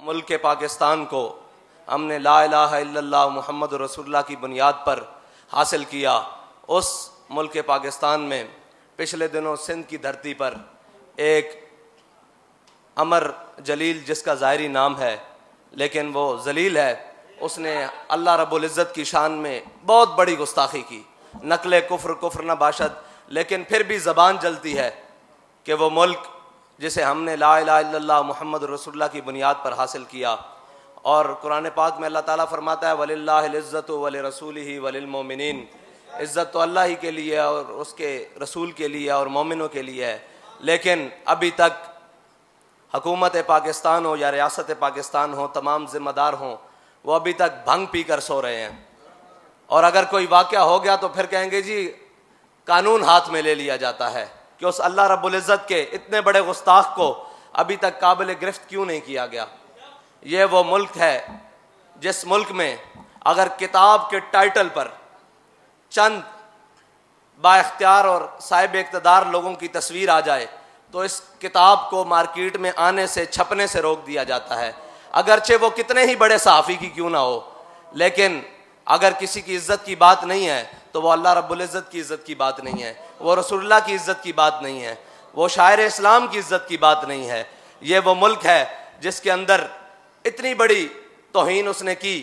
मुल्क पाकिस्तान को हमने ला इलाहा इल्लल्लाह मुहम्मद रसूलुल्लाह की बुनियाद पर हासिल किया। उस मुल्क पाकिस्तान में पिछले दिनों सिंध की धरती पर एक अमर जलील, जिसका ज़ाहिरी नाम है लेकिन वो जलील है, उसने अल्लाह रब्बुल इज़्ज़त की शान में बहुत बड़ी गुस्ताखी की। नकले कुफ्र न बाशद, लेकिन फिर भी ज़बान जलती है कि वो मुल्क जिसे हमने ला इलाहा इल्लल्लाह मुहम्मद रसूलुल्लाह की बुनियाद पर हासिल किया। और कुरान पाक में अल्लाह ताला फरमाता है वलिल्लाहिल इज़्ज़तु वलिरसूलिही वलिलमोमिनीन, इज़्ज़त तो अल्लाह ही के लिए है और उसके रसूल के लिए और मोमिनों के लिए है। लेकिन अभी तक हुकूमत पाकिस्तान हो या रियासत पाकिस्तान हो, तमाम ज़िम्मेदार हों, वो अभी तक भंग पी कर सो रहे हैं। और अगर कोई वाक़या हो गया तो फिर कहेंगे जी कानून हाथ में ले लिया जाता है कि उस अल्लाह रब्बुल इज़्ज़त के इतने बड़े गुस्ताख को अभी तक काबिल गिरफ्त क्यों नहीं किया गया। ये वो मुल्क है जिस मुल्क में अगर किताब के टाइटल पर चंद बाइख्तियार और साहिब इक़्तिदार लोगों की तस्वीर आ जाए तो इस किताब को मार्केट में आने से, छपने से रोक दिया जाता है, अगरचे वो कितने ही बड़े सहाफ़ी की क्यों ना हो। लेकिन अगर किसी की इज़्ज़त की बात नहीं है तो वो अल्लाह रब्बुल इज़्ज़त की इज़्ज़त की बात नहीं है, वो रसूलुल्लाह की इज़्ज़त की बात नहीं है, वो शायर इस्लाम की इज़्ज़त की बात नहीं है। ये वो मुल्क है जिसके अंदर इतनी बड़ी तौहीन उसने की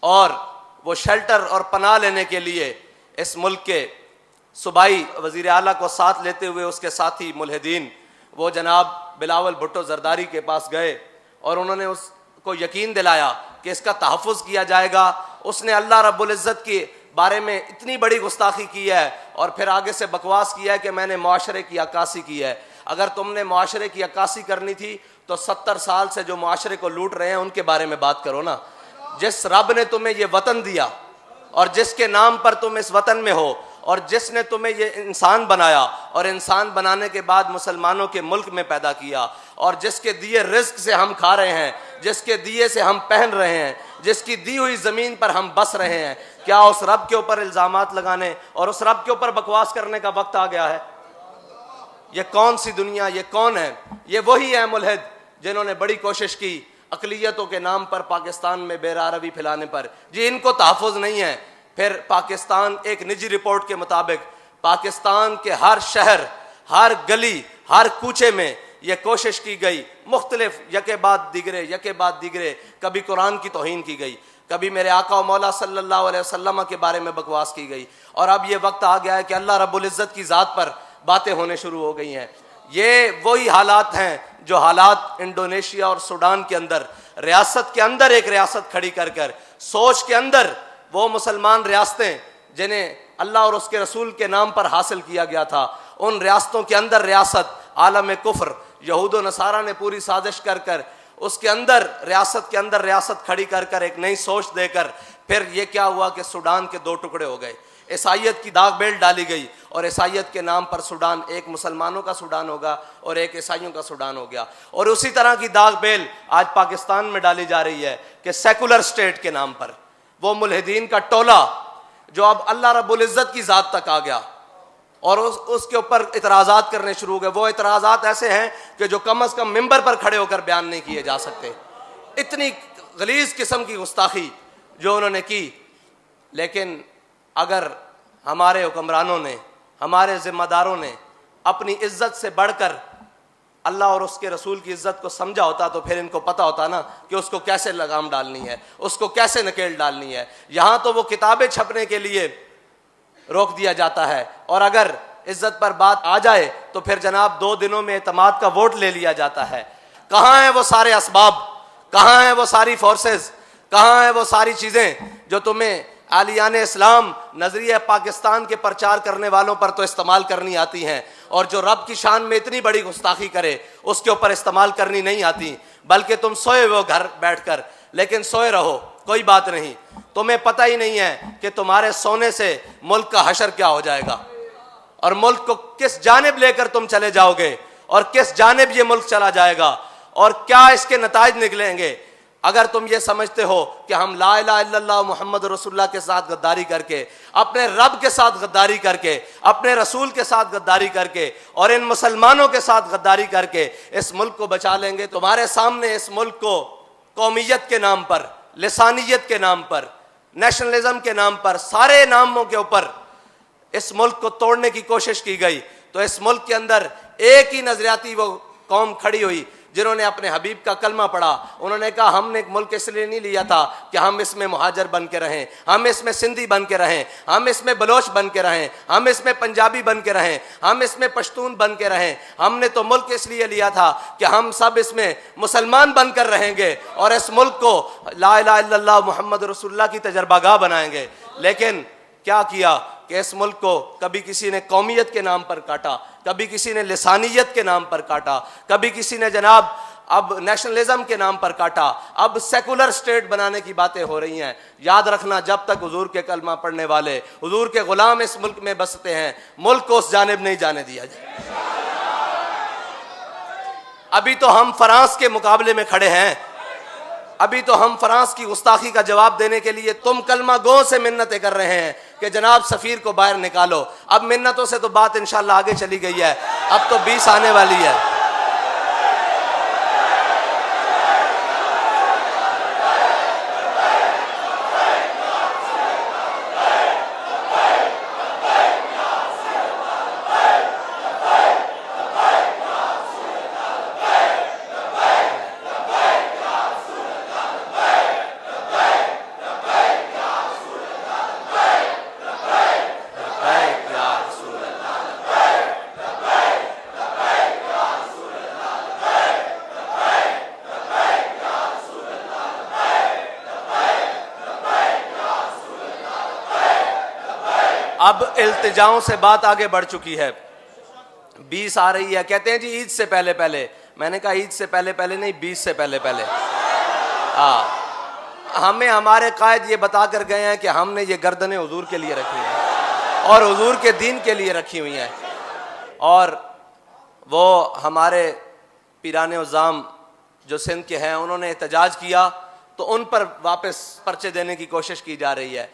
और वो शेल्टर और पनाह लेने के लिए इस मुल्क के सूबाई वज़ीर आला को साथ लेते हुए उसके साथी मुल्हिदीन वो जनाब बिलावल भुट्टो ज़रदारी के पास गए और उन्होंने उसको यकीन दिलाया कि इसका तहफ़्फ़ुज़ किया जाएगा। उसने अल्लाह रब्बुल इज़्ज़त के बारे में इतनी बड़ी गुस्ताखी की है और फिर आगे से बकवास किया है कि मैंने मुआशरे की अक्कासी की है। अगर तुमने मुआशरे की अक्कासी करनी थी तो 70 साल से जो मुआशरे को लूट रहे हैं उनके बारे में बात करो ना। जिस रब ने तुम्हें ये वतन दिया और जिसके नाम पर तुम इस वतन में हो और जिसने तुम्हें ये इंसान बनाया और इंसान बनाने के बाद मुसलमानों के मुल्क में पैदा किया और जिसके दिए रिज्क से हम खा रहे हैं, जिसके दिए से हम पहन रहे हैं, जिसकी दी हुई ज़मीन पर हम बस रहे हैं, क्या उस रब के ऊपर इल्ज़ामात लगाने और उस रब के ऊपर बकवास करने का वक्त आ गया है? ये कौन सी दुनिया, ये कौन है? ये वही है मुल्हिद जिन्होंने बड़ी कोशिश की अक़लियतों के नाम पर पाकिस्तान में बेरारवी फैलाने पर। जी इनको तहफ़्फ़ुज़ नहीं है। फिर पाकिस्तान, एक निजी रिपोर्ट के मुताबिक पाकिस्तान के हर शहर, हर गली, हर कूचे में यह कोशिश की गई, मुख्तलिफ यके बाद दिगरे, कभी कुरान की तौहीन की गई, कभी मेरे आका और मौला सल्लल्लाहु अलैहि वसल्लम के बारे में बकवास की गई और अब यह वक्त आ गया है कि अल्लाह रब्बुल इज़्ज़त की ज़ात पर बातें होने शुरू हो गई हैं। ये वही हालात हैं जो हालात इंडोनेशिया और सूडान के अंदर, रियासत के अंदर एक रियासत खड़ी कर कर, सोच के अंदर वो मुसलमान रियासतें जिन्हें अल्लाह और उसके रसूल के नाम पर हासिल किया गया था, उन रियासतों के अंदर रियासत आलम कुफ्र यहूद व नसारा ने पूरी साजिश कर कर उसके अंदर रियासत के अंदर रियासत खड़ी कर कर एक नई सोच देकर फिर ये क्या हुआ कि सूडान के 2 टुकड़े हो गए। ईसाइयत की दाग बेल्ट डाली गई और ईसाइयत के नाम पर सूडान एक मुसलमानों का सूडान होगा और एक ईसाइयों का सूडान हो गया। और उसी तरह की दाग बेल आज पाकिस्तान में डाली जा रही है कि सेकुलर स्टेट के नाम पर वो मुल्हिदीन का टोला जो अब अल्लाह रब्बुल इज़्ज़त की ज़ात तक आ गया और उसके ऊपर इतराज़ात करने शुरू हो गए। वो इतराज़ात ऐसे हैं कि जो कम अज़ कम मिंबर पर खड़े होकर बयान नहीं किए जा सकते। इतनी गलीज़ किस्म की गुस्ताखी जो उन्होंने की। लेकिन अगर हमारे हुक्मरानों ने, हमारे ज़िम्मेदारों ने अपनी इज़्ज़त से बढ़कर अल्लाह और उसके रसूल की इज़्ज़त को समझा होता तो फिर इनको पता होता ना कि उसको कैसे लगाम डालनी है, उसको कैसे नकेल डालनी है। यहाँ तो वो किताबें छपने के लिए रोक दिया जाता है और अगर इज़्ज़त पर बात आ जाए तो फिर जनाब 2 दिनों में एतमाद का वोट ले लिया जाता है। कहाँ हैं वो सारे असबाब, कहाँ हैं वो सारी फोर्सेस, कहाँ हैं वो सारी चीज़ें जो तुम्हें आलियान इस्लाम नजरिया पाकिस्तान के प्रचार करने वालों पर तो इस्तेमाल करनी आती हैं और जो रब की शान में इतनी बड़ी गुस्ताखी करे उसके ऊपर इस्तेमाल करनी नहीं आती। बल्कि तुम सोए हो घर बैठकर, लेकिन सोए रहो, कोई बात नहीं। तुम्हें पता ही नहीं है कि तुम्हारे सोने से मुल्क का हशर क्या हो जाएगा और मुल्क को किस जानिब लेकर तुम चले जाओगे और किस जानिब ये मुल्क चला जाएगा और क्या इसके नताइज निकलेंगे। अगर तुम ये समझते हो कि हम ला इलाहा इल्लल्लाह मुहम्मद रसूलुल्लाह के साथ गद्दारी करके, अपने रब के साथ गद्दारी करके, अपने रसूल के साथ गद्दारी करके और इन मुसलमानों के साथ गद्दारी करके इस मुल्क को बचा लेंगे, तुम्हारे सामने इस मुल्क को कौमियत के नाम पर, लिसानियत के नाम पर, नेशनलिज्म के नाम पर, सारे नामों के ऊपर इस मुल्क को तोड़ने की कोशिश की गई, तो इस मुल्क के अंदर एक ही नजरियाती वो कौम खड़ी हुई जिन्होंने अपने हबीब का कलमा पढ़ा। उन्होंने कहा हमने एक मुल्क इसलिए नहीं लिया था कि हम इसमें मुहाजिर बन के रहें, हम इसमें सिंधी बन के रहें, हम इसमें बलोच बन के रहें, हम इसमें पंजाबी बन के रहें, हम इसमें पश्तून बन के रहें। हमने तो मुल्क इसलिए लिया था कि हम सब इसमें मुसलमान बनकर रहेंगे और इस मुल्क को ला इलाहा इल्लल्लाह मुहम्मद रसूलुल्लाह की तजर्बागाह बनाएंगे। लेकिन क्या किया कि इस मुल्क को कभी किसी ने कौमियत के नाम पर काटा, कभी किसी ने लिसानियत के नाम पर काटा, कभी किसी ने जनाब अब नेशनलिज्म के नाम पर काटा, अब सेकुलर स्टेट बनाने की बातें हो रही हैं। याद रखना, जब तक हुजूर के कलमा पढ़ने वाले, हुजूर के गुलाम इस मुल्क में बसते हैं, मुल्क को उस जानिब नहीं जाने दिया जाए। अभी तो हम फ्रांस के मुकाबले में खड़े हैं, अभी तो हम फ्रांस की गुस्ताखी का जवाब देने के लिए तुम कलमा गो से मिन्नतें कर रहे हैं कि जनाब सफीर को बाहर निकालो। अब मिन्नतों से तो बात इंशाल्लाह आगे चली गई है, अब तो 20 आने वाली है। अब इल्तिजाओं से बात आगे बढ़ चुकी है, 20 आ रही है। कहते हैं जी ईद से पहले पहले, मैंने कहा ईद से पहले पहले नहीं, 20 से पहले पहले। हमें हमारे कायद ये बता कर गए हैं कि हमने ये गर्दनें हुजूर के लिए रखी हैं और हुजूर के दीन के लिए रखी हुई हैं। और वो हमारे पीराने उज़ाम जो सिंध के हैं, उन्होंने एहतजाज किया तो उन पर वापस पर्चे देने की कोशिश की जा रही है।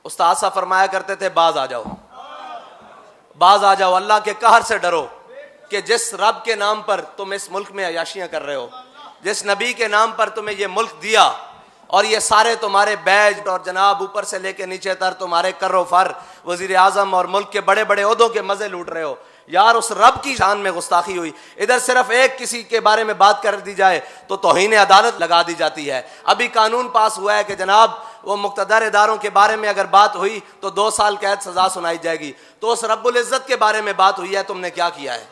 उस्ताद साहब फरमाया करते थे, बाज आ जाओ, बाज आ जाओ, अल्लाह के कहर से डरो कि जिस रब के नाम पर तुम इस मुल्क में अयाशियां कर रहे हो, जिस नबी के नाम पर तुम्हें ये मुल्क दिया और ये सारे तुम्हारे बैज और जनाब ऊपर से लेके नीचे तक तुम्हारे कर्रो फर, वजीर आजम और मुल्क के बड़े बड़े ओहदों के मजे लूट रहे हो, यार उस रब की शान में गुस्ताखी हुई। इधर सिर्फ एक किसी के बारे में बात कर दी जाए तो तौहीन अदालत लगा दी जाती है। अभी कानून पास हुआ है कि जनाब वो मुक्तदर इदारों के बारे में अगर बात हुई तो 2 साल कैद सजा सुनाई जाएगी। तो उस रब्बुल इज्जत के बारे में बात हुई है, तुमने क्या किया है?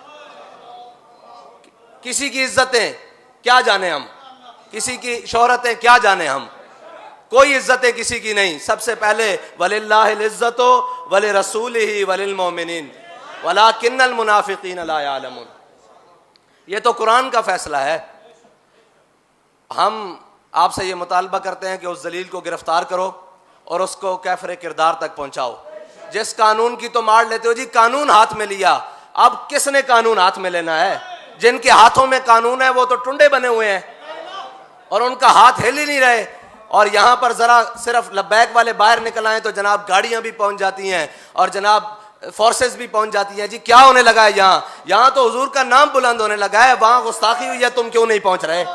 किसी की इज्जतें क्या जाने हम, किसी की शोहरतें क्या जाने हम, कोई इज्जतें किसी की नहीं। सबसे पहले वलिल्लाहिल इज्जतो वली रसूलिही वलिल मोमिनीन वलाकिन्नल मुनाफिकीन ला यालमून। ये तो कुरान का फैसला है। हम आपसे ये मुतालबा करते हैं कि उस जलील को गिरफ्तार करो और उसको कैफरे किरदार तक पहुंचाओ। जिस कानून की तो मार लेते हो जी, कानून हाथ में लिया, अब किसने कानून हाथ में लेना है? जिनके हाथों में कानून है वो तो टुंडे बने हुए हैं और उनका हाथ हिल ही नहीं रहे। और यहां पर जरा सिर्फ लब्बैक वाले बाहर निकल आए तो जनाब गाड़ियां भी पहुंच जाती हैं और जनाब फोर्सेस भी पहुंच जाती हैं। जी क्या होने लगा है यहाँ तो हुजूर का नाम बुलंद होने लगा है, वहां गुस्ताखी हुई है, तुम क्यों नहीं पहुंच रहे?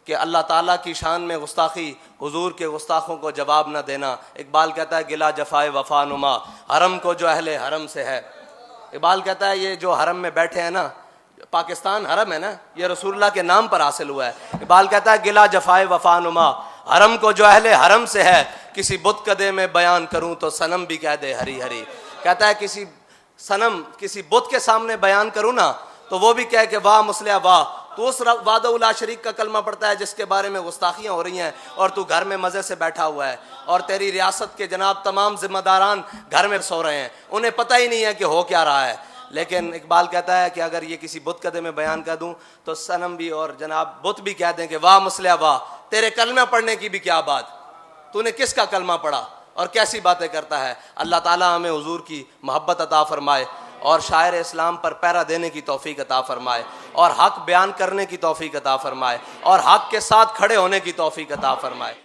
कि अल्लाह ताला की शान में गुस्ताखी, हुजूर के गुस्ताखों को जवाब न देना। इकबाल कहता है गिला जफाए वफा नुमा हरम को जो अहले हरम से है। इकबाल कहता है ये जो हरम में बैठे हैं ना, पाकिस्तान हरम है ना, ये रसूलुल्लाह के नाम पर हासिल हुआ है। इकबाल कहता है गिला जफाए वफा नुमा हरम को जो अहले हरम से है, किसी बुत कदे में बयान करूं तो सनम भी कह दे हरी हरी। कहता है किसी सनम, किसी बुत के सामने बयान करूं ना तो वो भी कहे कि वाह मुस्लिया वाह, तू उस वादा शरीक का कलमा पढ़ता है जिसके बारे में गुस्ताखियां हो रही हैं और तू घर में मजे से बैठा हुआ है और तेरी रियासत के जनाब तमाम जिम्मेदारान घर में सो रहे हैं, उन्हें पता ही नहीं है कि हो क्या रहा है। लेकिन इकबाल कहता है कि अगर ये किसी बुत कदे में बयान कर दूं तो सनम भी और जनाब बुत भी कह दें कि वाह मुस्लिया वाह, तेरे कलमा पढ़ने की भी क्या बात, तूने किसका कलमा पढ़ा और कैसी बातें करता है। अल्लाह ताला हमें हुजूर की मोहब्बत अता फरमाए और शायर इस्लाम पर पहरा देने की तौफीक अता फरमाए और हक बयान करने की तौफीक अता फरमाए और हक के साथ खड़े होने की तौफीक अता फरमाए।